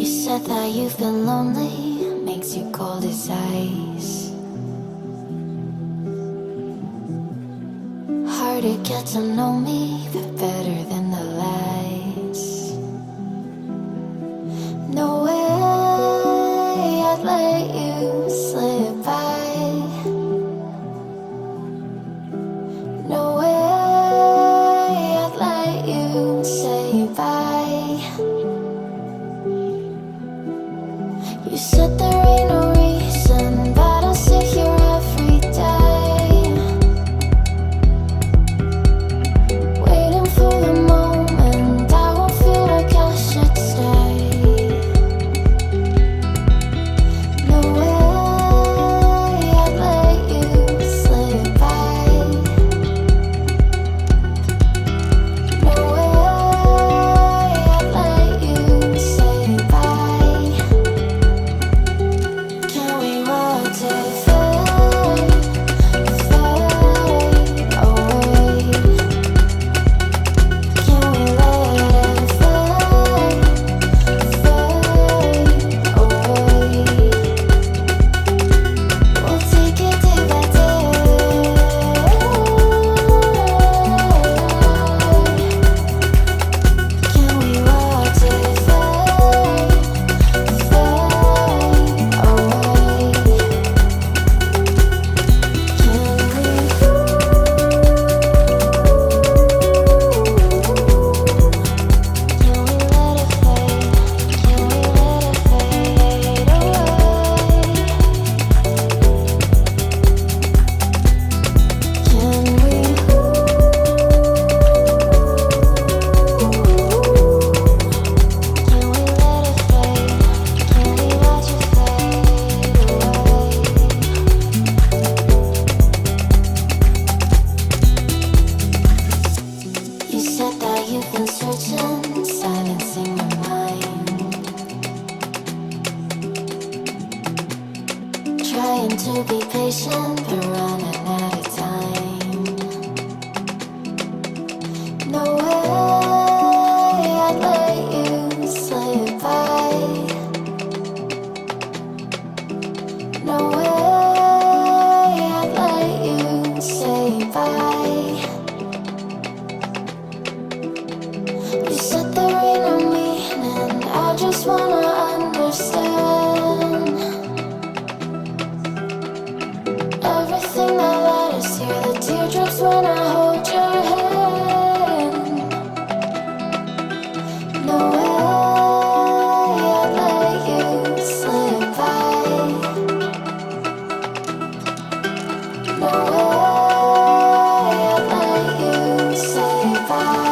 said that you've been lonely, makes you cold as ice. Hard to get to know me, but better than the lies. No way I'd let you slip by. No way I'd let you say bye. You said there ain't no reason, but I'll sit here every day, waiting for the moment I won't feel like I should stay. No way I'd let you slip by. No way I'd let you say bye. Can we watch it fade, fade away? Can we let it fade, fade away? We'll take it day by day. Can we watch it fade, fade away? You said that you've been searching, silencing your mind, trying to be patient, but running out of time. No way I'd let you slip by. No way I'd let you say bye. You said there ain't no meaning, I just wanna understand everything that led us here, the teardrops when I hold your hand. No way I'd let you slip by. No way I'd let you say bye.